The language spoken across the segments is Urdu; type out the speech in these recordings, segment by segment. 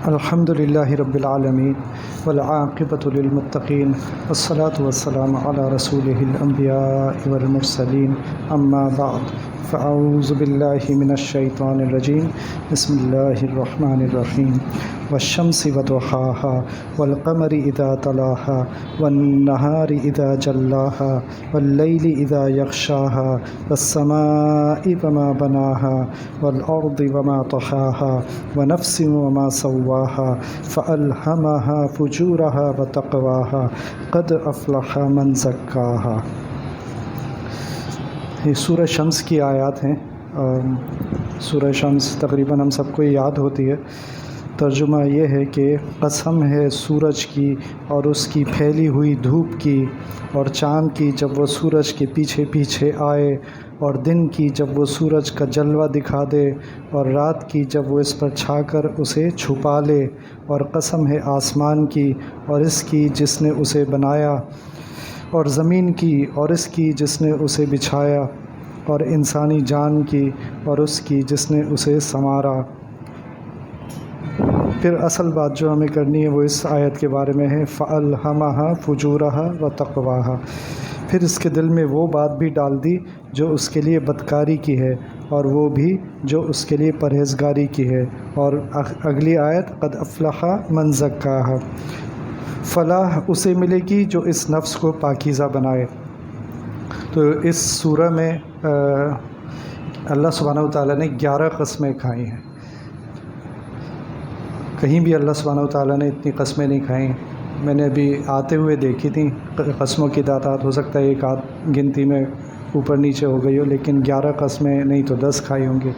الحمد للہ رب العالمین والعاقبۃ للمتقین والصلاة والسلام علی رسولہ الانبیاء والمرسلین اما بعد فاعوذ باللہ من الشیطان الرجیم بسم اللہ الرحمن الرحیم والشمس وضحاها والقمر اذا تلاها والنہار اذا جلاها واللیل اذا یغشاها والسماء وما بناها والارض وما طحاها ونفس وما سواها فألهمها فجورها وتقواها قد افلح من زکاها۔ یہ سورہ شمس کی آیات ہیں۔ سورہ شمس تقریباً ہم سب کو یاد ہوتی ہے۔ ترجمہ یہ ہے کہ قسم ہے سورج کی اور اس کی پھیلی ہوئی دھوپ کی، اور چاند کی جب وہ سورج کے پیچھے پیچھے آئے، اور دن کی جب وہ سورج کا جلوہ دکھا دے، اور رات کی جب وہ اس پر چھا کر اسے چھپا لے، اور قسم ہے آسمان کی اور اس کی جس نے اسے بنایا، اور زمین کی اور اس کی جس نے اسے بچھایا، اور انسانی جان کی اور اس کی جس نے اسے سنوارا۔ پھر اصل بات جو ہمیں کرنی ہے وہ اس آیت کے بارے میں ہے، فَأَلْهَمَهَا فُجُورَهَا وَتَقْوَاهَا۔ پھر اس کے دل میں وہ بات بھی ڈال دی جو اس کے لیے بدکاری کی ہے، اور وہ بھی جو اس کے لیے پرہیزگاری کی ہے۔ اور اگلی آیت قد افلح من زکاها، فلاح اسے ملے گی جو اس نفس کو پاکیزہ بنائے۔ تو اس سورہ میں اللہ سبحانہ وتعالیٰ نے 11 قسمیں کھائی ہیں۔ کہیں بھی اللہ سبحانہ وتعالیٰ نے اتنی قسمیں نہیں کھائیں۔ میں نے ابھی آتے ہوئے دیکھی تھیں قسموں کی تعداد، ہو سکتا ہے ایک آدھ گنتی میں اوپر نیچے ہو گئی ہو، لیکن 11 قسمیں نہیں تو 10 کھائی ہوں گی۔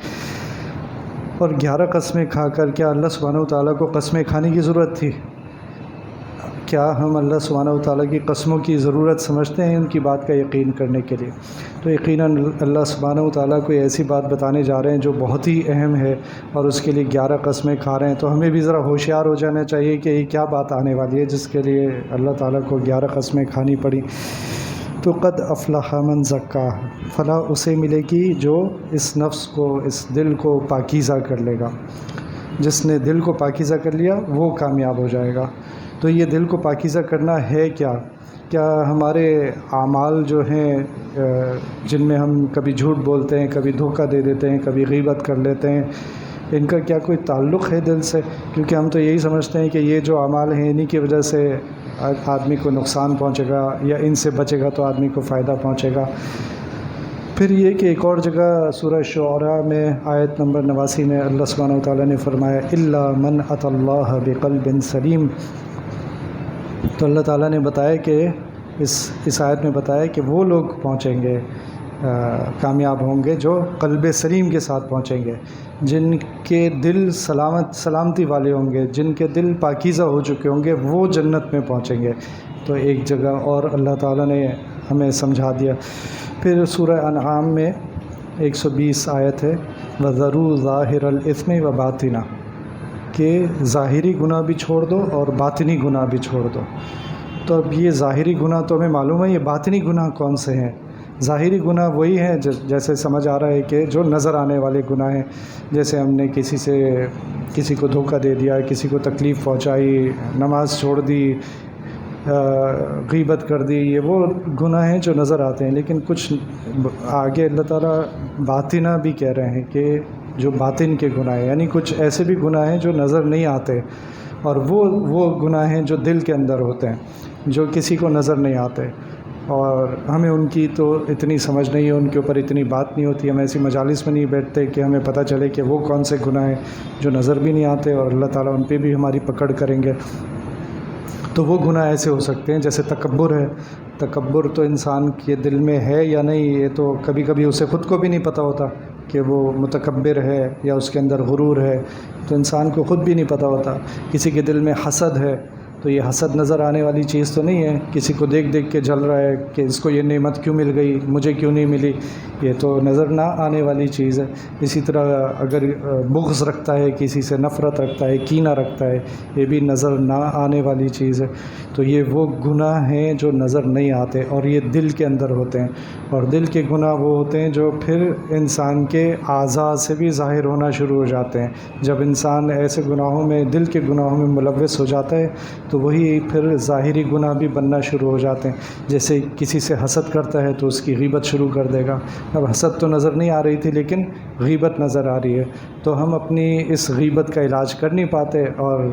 اور 11 قسمیں کھا کر کیا اللہ سبحانہ وتعالیٰ کو قسمیں کھانے کی ضرورت تھی؟ کیا ہم اللہ سبحانہ وتعالیٰ کی قسموں کی ضرورت سمجھتے ہیں ان کی بات کا یقین کرنے کے لیے؟ تو یقیناً اللہ سبحانہ وتعالیٰ کوئی ایسی بات بتانے جا رہے ہیں جو بہت ہی اہم ہے، اور اس کے لیے 11 قسمیں کھا رہے ہیں، تو ہمیں بھی ذرا ہوشیار ہو جانا چاہیے کہ یہ کیا بات آنے والی ہے جس کے لیے اللہ تعالیٰ کو 11 قسمیں کھانی پڑی۔ تو قد افلح من زکاها، فلاح اسے ملے گی جو اس نفس کو، اس دل کو پاکیزہ کر لے گا۔ جس نے دل کو پاکیزہ کر لیا وہ کامیاب ہو جائے گا۔ تو یہ دل کو پاکیزہ کرنا ہے کیا؟ کیا ہمارے اعمال جو ہیں جن میں ہم کبھی جھوٹ بولتے ہیں، کبھی دھوکہ دے دیتے ہیں، کبھی غیبت کر لیتے ہیں، ان کا کیا کوئی تعلق ہے دل سے؟ کیونکہ ہم تو یہی سمجھتے ہیں کہ یہ جو اعمال ہیں انہی کی وجہ سے آدمی کو نقصان پہنچے گا، یا ان سے بچے گا تو آدمی کو فائدہ پہنچے گا۔ پھر یہ کہ ایک اور جگہ سورہ شعراء میں آیت نمبر 89 میں اللہ سبحانہ وتعالیٰ نے فرمایا الا من اتی اللہ بقلب سلیم۔ تو اللہ تعالیٰ نے بتایا کہ اس آیت میں بتایا کہ وہ لوگ پہنچیں گے، کامیاب ہوں گے جو قلب سلیم کے ساتھ پہنچیں گے، جن کے دل سلامتی والے ہوں گے، جن کے دل پاکیزہ ہو چکے ہوں گے، وہ جنت میں پہنچیں گے۔ تو ایک جگہ اور اللہ تعالیٰ نے ہمیں سمجھا دیا۔ پھر سورہ انعام میں 120 آیت ہے، وَذَرُوا ظَاهِرَ الْإِثْمِ وَبَاطِنَهُ، کہ ظاہری گناہ بھی چھوڑ دو اور باطنی گناہ بھی چھوڑ دو۔ تو اب یہ ظاہری گناہ تو ہمیں معلوم ہے، یہ باطنی گناہ کون سے ہیں؟ ظاہری گناہ وہی ہیں جیسے سمجھ آ رہا ہے کہ جو نظر آنے والے گناہ ہیں، جیسے ہم نے کسی کو دھوکہ دے دیا، کسی کو تکلیف پہنچائی، نماز چھوڑ دی، غیبت کر دی، یہ وہ گناہ ہیں جو نظر آتے ہیں۔ لیکن کچھ آگے اللہ تعالیٰ باطنہ بھی کہہ رہے ہیں کہ جو باطن کے گناہ ہیں، یعنی کچھ ایسے بھی گناہ ہیں جو نظر نہیں آتے، اور وہ گناہ ہیں جو دل کے اندر ہوتے ہیں، جو کسی کو نظر نہیں آتے، اور ہمیں ان کی تو اتنی سمجھ نہیں ہے، ان کے اوپر اتنی بات نہیں ہوتی، ہم ایسی مجالس میں نہیں بیٹھتے کہ ہمیں پتہ چلے کہ وہ کون سے گناہ ہیں جو نظر بھی نہیں آتے، اور اللہ تعالیٰ ان پہ بھی ہماری پکڑ کریں گے۔ تو وہ گناہ ایسے ہو سکتے ہیں جیسے تکبر ہے۔ تکبر تو انسان کے دل میں ہے یا نہیں، یہ تو کبھی کبھی اسے خود کو بھی نہیں پتہ ہوتا کہ وہ متکبر ہے یا اس کے اندر غرور ہے، تو انسان کو خود بھی نہیں پتہ ہوتا۔ کسی کے دل میں حسد ہے، تو یہ حسد نظر آنے والی چیز تو نہیں ہے، کسی کو دیکھ دیکھ کے جل رہا ہے کہ اس کو یہ نعمت کیوں مل گئی، مجھے کیوں نہیں ملی، یہ تو نظر نہ آنے والی چیز ہے۔ اسی طرح اگر بغض رکھتا ہے، کسی سے نفرت رکھتا ہے، کینہ رکھتا ہے، یہ بھی نظر نہ آنے والی چیز ہے۔ تو یہ وہ گناہ ہیں جو نظر نہیں آتے، اور یہ دل کے اندر ہوتے ہیں، اور دل کے گناہ وہ ہوتے ہیں جو پھر انسان کے اعضاء سے بھی ظاہر ہونا شروع ہو جاتے ہیں۔ جب انسان ایسے گناہوں میں، دل کے گناہوں میں ملوث ہو جاتا ہے تو وہی پھر ظاہری گناہ بھی بننا شروع ہو جاتے ہیں۔ جیسے کسی سے حسد کرتا ہے تو اس کی غیبت شروع کر دے گا۔ اب حسد تو نظر نہیں آ رہی تھی لیکن غیبت نظر آ رہی ہے، تو ہم اپنی اس غیبت کا علاج کر نہیں پاتے، اور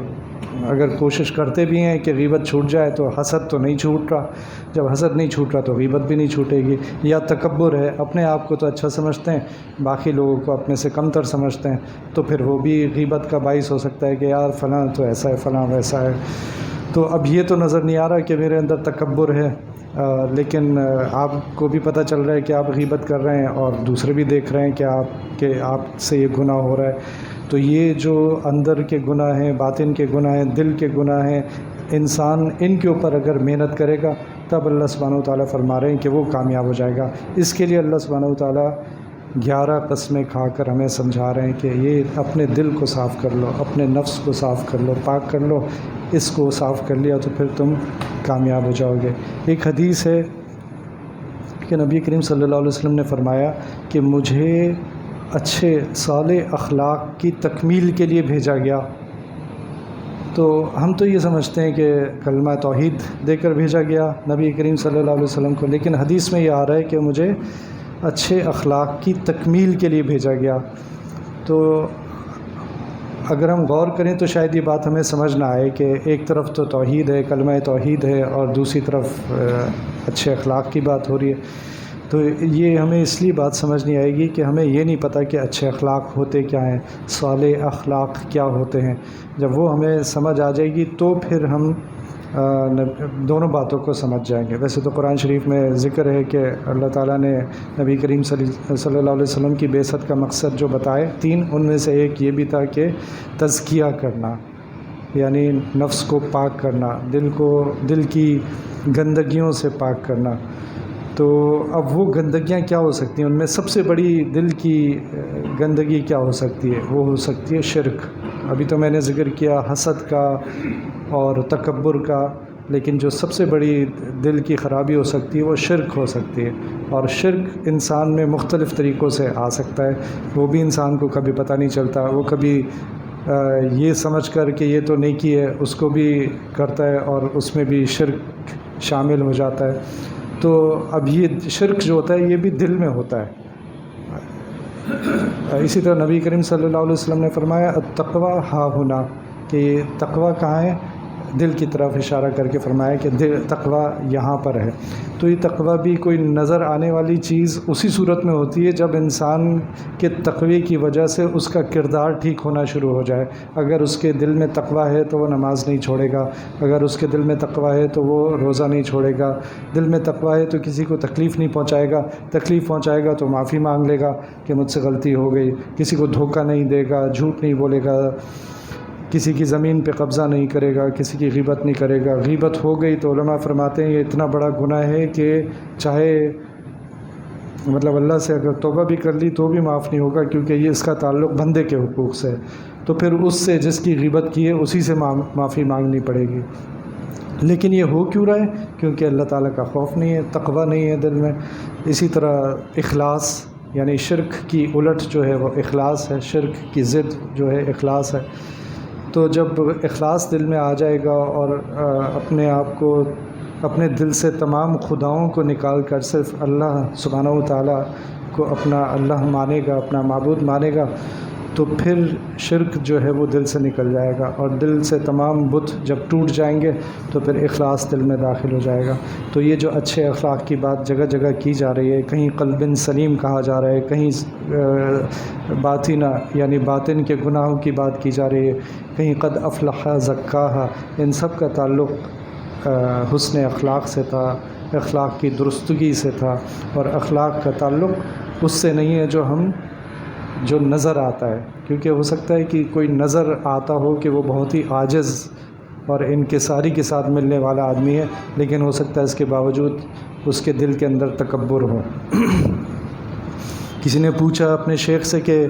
اگر کوشش کرتے بھی ہیں کہ غیبت چھوٹ جائے تو حسد تو نہیں چھوٹ رہا۔ جب حسد نہیں چھوٹ رہا تو غیبت بھی نہیں چھوٹے گی۔ یا تکبر ہے، اپنے آپ کو تو اچھا سمجھتے ہیں، باقی لوگوں کو اپنے سے کم تر سمجھتے ہیں، تو پھر وہ بھی غیبت کا باعث ہو سکتا ہے کہ یار فلاں تو ایسا ہے، فلاں ویسا ہے۔ تو اب یہ تو نظر نہیں آ رہا کہ میرے اندر تکبر ہے، لیکن آپ کو بھی پتہ چل رہا ہے کہ آپ غیبت کر رہے ہیں، اور دوسرے بھی دیکھ رہے ہیں کہ آپ سے یہ گناہ ہو رہا ہے۔ تو یہ جو اندر کے گناہ ہیں، باطن کے گناہ ہیں، دل کے گناہ ہیں، انسان ان کے اوپر اگر محنت کرے گا تب اللہ سبحانہ وتعالیٰ فرما رہے ہیں کہ وہ کامیاب ہو جائے گا۔ اس کے لیے اللہ سبحانہ وتعالیٰ 11 قسمیں کھا کر ہمیں سمجھا رہے ہیں کہ یہ اپنے دل کو صاف کر لو، اپنے نفس کو صاف کر لو، پاک کر لو۔ اس کو صاف کر لیا تو پھر تم کامیاب ہو جاؤ گے۔ ایک حدیث ہے کہ نبی کریم صلی اللہ علیہ وسلم نے فرمایا کہ مجھے اچھے صالح اخلاق کی تکمیل کے لیے بھیجا گیا۔ تو ہم تو یہ سمجھتے ہیں کہ کلمہ توحید دے کر بھیجا گیا نبی کریم صلی اللہ علیہ وسلم کو، لیکن حدیث میں یہ آ رہا ہے کہ مجھے اچھے اخلاق کی تکمیل کے لیے بھیجا گیا۔ تو اگر ہم غور کریں تو شاید یہ بات ہمیں سمجھ نہ آئے کہ ایک طرف تو توحید ہے، کلمہ توحید ہے، اور دوسری طرف اچھے اخلاق کی بات ہو رہی ہے۔ تو یہ ہمیں اس لیے بات سمجھ نہیں آئے گی کہ ہمیں یہ نہیں پتہ کہ اچھے اخلاق ہوتے کیا ہیں، صالح اخلاق کیا ہوتے ہیں۔ جب وہ ہمیں سمجھ آ جائے گی تو پھر ہم دونوں باتوں کو سمجھ جائیں گے۔ ویسے تو قرآن شریف میں ذکر ہے کہ اللہ تعالیٰ نے نبی کریم صلی اللہ علیہ وسلم کی بعثت کا مقصد جو بتائے 3، ان میں سے ایک یہ بھی تھا کہ تزکیہ کرنا، یعنی نفس کو پاک کرنا، دل کی گندگیوں سے پاک کرنا۔ تو اب وہ گندگیاں کیا ہو سکتی ہیں؟ ان میں سب سے بڑی دل کی گندگی کیا ہو سکتی ہے؟ وہ ہو سکتی ہے شرک۔ ابھی تو میں نے ذکر کیا حسد کا اور تکبر کا، لیکن جو سب سے بڑی دل کی خرابی ہو سکتی ہے وہ شرک ہو سکتی ہے، اور شرک انسان میں مختلف طریقوں سے آ سکتا ہے، وہ بھی انسان کو کبھی پتہ نہیں چلتا۔ وہ کبھی یہ سمجھ کر کہ یہ تو نیکی ہے اس کو بھی کرتا ہے، اور اس میں بھی شرک شامل ہو جاتا ہے۔ تو اب یہ شرک جو ہوتا ہے یہ بھی دل میں ہوتا ہے۔ اسی طرح نبی کریم صلی اللہ علیہ وسلم نے فرمایا التقویٰ ہا ہنا، کہ تقویٰ کہاں ہے؟ دل کی طرف اشارہ کر کے فرمایا کہ تقویٰ یہاں پر ہے۔ تو یہ تقویٰ بھی کوئی نظر آنے والی چیز اسی صورت میں ہوتی ہے جب انسان کے تقوی کی وجہ سے اس کا کردار ٹھیک ہونا شروع ہو جائے۔ اگر اس کے دل میں تقویٰ ہے تو وہ نماز نہیں چھوڑے گا، اگر اس کے دل میں تقویٰ ہے تو وہ روزہ نہیں چھوڑے گا، دل میں تقویٰ ہے تو کسی کو تکلیف نہیں پہنچائے گا، تکلیف پہنچائے گا تو معافی مانگ لے گا کہ مجھ سے غلطی ہو گئی، کسی کو دھوکہ نہیں دے گا، جھوٹ نہیں بولے گا، کسی کی زمین پہ قبضہ نہیں کرے گا، کسی کی غیبت نہیں کرے گا۔ غیبت ہو گئی تو علماء فرماتے ہیں یہ اتنا بڑا گناہ ہے کہ چاہے اللہ سے اگر توبہ بھی کر لی تو بھی معاف نہیں ہوگا، کیونکہ یہ اس کا تعلق بندے کے حقوق سے، تو پھر اس سے جس کی غیبت کی ہے اسی سے معافی مانگنی پڑے گی۔ لیکن یہ ہو کیوں رہا ہے؟ کیونکہ اللہ تعالیٰ کا خوف نہیں ہے، تقویٰ نہیں ہے دل میں۔ اسی طرح اخلاص، یعنی شرک کی الٹ جو ہے وہ اخلاص ہے، شرک کی ضد جو ہے اخلاص ہے۔ تو جب اخلاص دل میں آ جائے گا اور اپنے آپ کو، اپنے دل سے تمام خداؤں کو نکال کر صرف اللہ سبحانہ و تعالیٰ کو اپنا اللہ مانے گا، اپنا معبود مانے گا، تو پھر شرک جو ہے وہ دل سے نکل جائے گا، اور دل سے تمام بت جب ٹوٹ جائیں گے تو پھر اخلاص دل میں داخل ہو جائے گا۔ تو یہ جو اچھے اخلاق کی بات جگہ جگہ کی جا رہی ہے، کہیں قلب سلیم کہا جا رہا ہے، کہیں باطنہ یعنی باطن کے گناہوں کی بات کی جا رہی ہے، کہیں قد افلح زکاہا، ان سب کا تعلق حسن اخلاق سے تھا، اخلاق کی درستگی سے تھا، اور اخلاق کا تعلق اس سے نہیں ہے جو نظر آتا ہے، کیونکہ ہو سکتا ہے کہ کوئی نظر آتا ہو کہ وہ بہت ہی عاجز اور انکساری کے ساتھ ملنے والا آدمی ہے، لیکن ہو سکتا ہے اس کے باوجود اس کے دل کے اندر تکبر ہو۔ کسی نے پوچھا اپنے شیخ سے کہ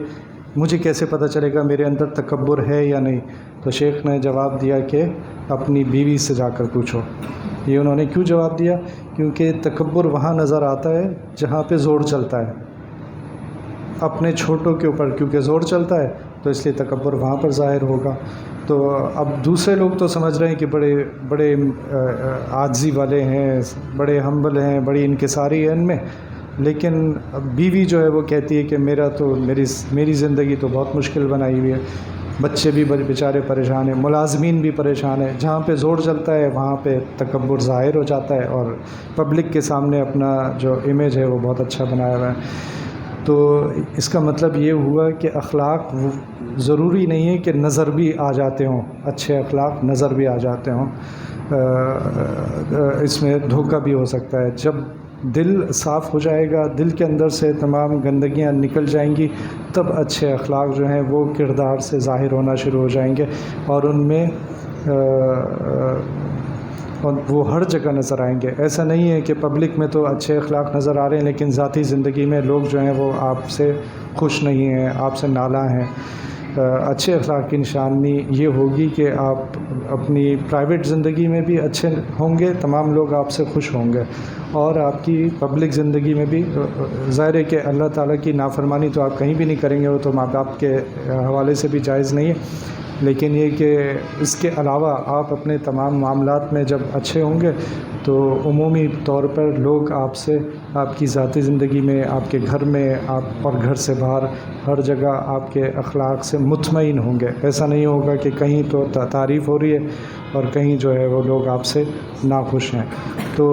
مجھے کیسے پتہ چلے گا میرے اندر تکبر ہے یا نہیں؟ تو شیخ نے جواب دیا کہ اپنی بیوی سے جا کر پوچھو۔ یہ انہوں نے کیوں جواب دیا؟ کیونکہ تکبر وہاں نظر آتا ہے جہاں پہ زور چلتا ہے، اپنے چھوٹوں کے اوپر کیونکہ زور چلتا ہے تو اس لیے تکبر وہاں پر ظاہر ہوگا۔ تو اب دوسرے لوگ تو سمجھ رہے ہیں کہ بڑے بڑے عاجزی والے ہیں، بڑے ہمبل ہیں، بڑی انکساری ہے ان میں، لیکن بیوی جو ہے وہ کہتی ہے کہ میری زندگی تو بہت مشکل بنائی ہوئی ہے، بچے بھی بیچارے پریشان ہیں، ملازمین بھی پریشان ہیں، جہاں پہ زور چلتا ہے وہاں پہ تکبر ظاہر ہو جاتا ہے اور پبلک کے سامنے اپنا جو امیج ہے وہ بہت اچھا بنایا ہوا ہے۔ تو اس کا مطلب یہ ہوا کہ اخلاق ضروری نہیں ہے کہ نظر بھی آ جاتے ہوں، اچھے اخلاق نظر بھی آ جاتے ہوں، اس میں دھوکہ بھی ہو سکتا ہے۔ جب دل صاف ہو جائے گا، دل کے اندر سے تمام گندگیاں نکل جائیں گی، تب اچھے اخلاق جو ہیں وہ کردار سے ظاہر ہونا شروع ہو جائیں گے، اور ان میں وہ ہر جگہ نظر آئیں گے۔ ایسا نہیں ہے کہ پبلک میں تو اچھے اخلاق نظر آ رہے ہیں لیکن ذاتی زندگی میں لوگ جو ہیں وہ آپ سے خوش نہیں ہیں، آپ سے نالاں ہیں۔ اچھے اخلاق کی نشانی یہ ہوگی کہ آپ اپنی پرائیویٹ زندگی میں بھی اچھے ہوں گے، تمام لوگ آپ سے خوش ہوں گے، اور آپ کی پبلک زندگی میں بھی ظاہر ہے کہ اللہ تعالیٰ کی نافرمانی تو آپ کہیں بھی نہیں کریں گے، وہ تو ماں باپ کے حوالے سے بھی جائز نہیں ہے، لیکن یہ کہ اس کے علاوہ آپ اپنے تمام معاملات میں جب اچھے ہوں گے تو عمومی طور پر لوگ آپ سے، آپ کی ذاتی زندگی میں، آپ کے گھر میں، آپ اور گھر سے باہر ہر جگہ آپ کے اخلاق سے مطمئن ہوں گے۔ ایسا نہیں ہوگا کہ کہیں تو تعریف ہو رہی ہے اور کہیں جو ہے وہ لوگ آپ سے ناخوش ہیں۔ تو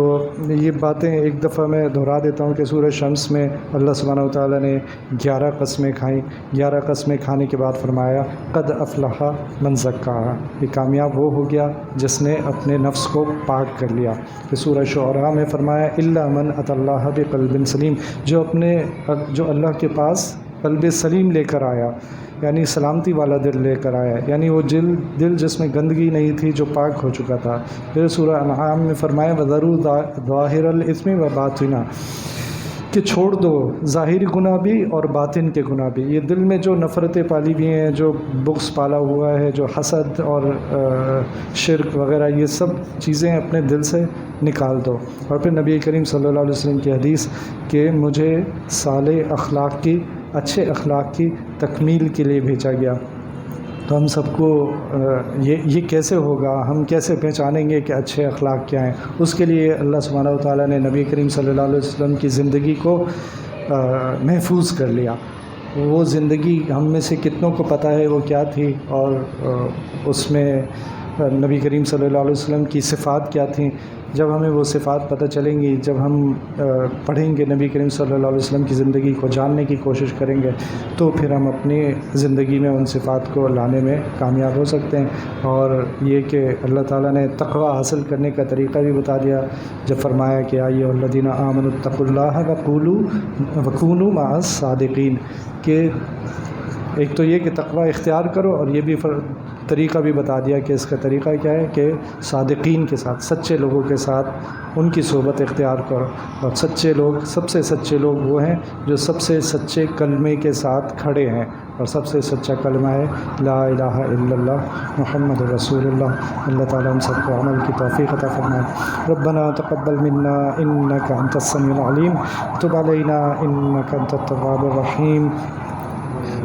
یہ باتیں ایک دفعہ میں دہرا دیتا ہوں کہ سورہ شمس میں اللہ سبحانہ وتعالیٰ نے 11 قسمیں کھائیں، 11 قسمیں کھانے کے بعد فرمایا قد افلح من زکاہا، یہ کامیاب وہ ہو گیا جس نے اپنے نفس کو پاک کر لیا۔ کہ سورہ شعراء میں فرمایا الا من اتى اللہ بقلب سلیم، جو اللہ کے پاس قلب سلیم لے کر آیا، یعنی سلامتی والا دل لے کر آیا، یعنی وہ دل جس میں گندگی نہیں تھی، جو پاک ہو چکا تھا۔ پھر سورہ انعام میں فرمایا وَذَرُوا ظَاهِرَ الْإِثْمِ وَبَاطِنَهُ، کہ چھوڑ دو ظاہری گناہ بھی اور باطن کے گناہ بھی۔ یہ دل میں جو نفرتیں پالی ہوئی ہیں، جو بغض پالا ہوا ہے، جو حسد اور شرک وغیرہ، یہ سب چیزیں اپنے دل سے نکال دو۔ اور پھر نبی کریم صلی اللہ علیہ وسلم کی حدیث کہ مجھے صالح اخلاق کی، اچھے اخلاق کی تکمیل کے لیے بھیجا گیا۔ تو ہم سب کو یہ کیسے ہوگا، ہم کیسے پہچانیں گے کہ اچھے اخلاق کیا ہیں؟ اس کے لیے اللہ سبحانہ وتعالیٰ نے نبی کریم صلی اللہ علیہ وسلم کی زندگی کو محفوظ کر لیا۔ وہ زندگی ہم میں سے کتنوں کو پتہ ہے وہ کیا تھی، اور اس میں نبی کریم صلی اللہ علیہ وسلم کی صفات کیا تھیں۔ جب ہمیں وہ صفات پتہ چلیں گی، جب ہم پڑھیں گے نبی کریم صلی اللہ علیہ وسلم کی زندگی کو جاننے کی کوشش کریں گے، تو پھر ہم اپنی زندگی میں ان صفات کو لانے میں کامیاب ہو سکتے ہیں۔ اور یہ کہ اللہ تعالیٰ نے تقوی حاصل کرنے کا طریقہ بھی بتا دیا، جب فرمایا کہ یا ایھا الذین آمنوا اتقوا اللہ وکونوا مع الصادقین، کہ ایک تو یہ کہ تقوی اختیار کرو، اور یہ بھی طریقہ بھی بتا دیا کہ اس کا طریقہ کیا ہے کہ صادقین کے ساتھ، سچے لوگوں کے ساتھ ان کی صحبت اختیار کرو۔ اور سچے لوگ، سب سے سچے لوگ وہ ہیں جو سب سے سچے کلمے کے ساتھ کھڑے ہیں، اور سب سے سچا کلمہ ہے لا الہ الا اللہ محمد رسول اللہ۔ اللہ تعالیٰ ہم سب کو عمل کی توفیق عطا فرمائے۔ ربنا تقبل منا انک انت السمیع العلیم، تب علینا انک انت التواب الرحیم۔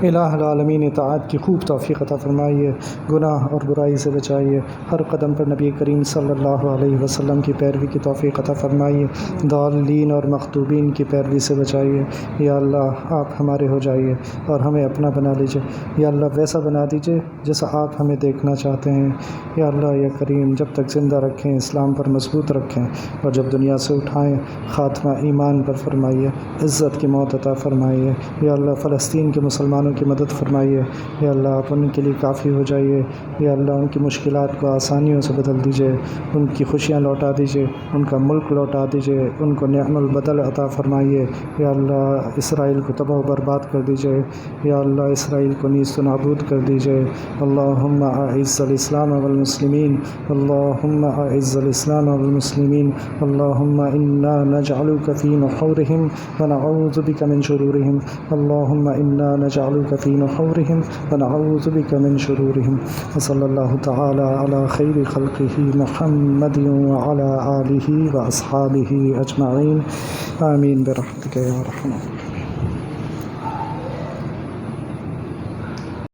الہ العالمین اطاعت کی خوب توفیق عطا فرمائیے، گناہ اور برائی سے بچائیے، ہر قدم پر نبی کریم صلی اللہ علیہ وسلم کی پیروی کی توفیق عطا فرمائیے، ضالین اور مغضوبین کی پیروی سے بچائیے۔ یا اللہ آپ ہمارے ہو جائیے اور ہمیں اپنا بنا لیجیے، یا اللہ ویسا بنا دیجیے جیسا آپ ہمیں دیکھنا چاہتے ہیں۔ یا اللہ یا کریم جب تک زندہ رکھیں اسلام پر مضبوط رکھیں، اور جب دنیا سے اٹھائیں خاتمہ ایمان پر فرمائیے، عزت کی موت عطا فرمائیے۔ یا اللہ فلسطین کے مسلمان مسلمانوں کی مدد فرمائیے، یا اللہ آپ ان کے لیے کافی ہو جائیے، یا اللہ ان کی مشکلات کو آسانیوں سے بدل دیجیے، ان کی خوشیاں لوٹا دیجیے، ان کا ملک لوٹا دیجیے، ان کو نعم البدل عطا فرمائیے، یا اللہ اسرائیل کو تباہ و برباد کر دیجیے، یا اللہ اسرائیل کو نیست و نابود کر دیجیے۔ اللہم اعز الاسلام والمسلمین، اللہم اعز الاسلام والمسلمین، اللہم انا نجعلک فی نحورہم ونعوذ بک من شرورہم، اللہم انا نجعلک فی نحورہم ونعوذ بک من شرورہم۔ وصلی اللہ تعالی علی خیر خلقہ محمد وعلی آلہ واصحابہ اجمعین، آمین برحمتک یا رحمن۔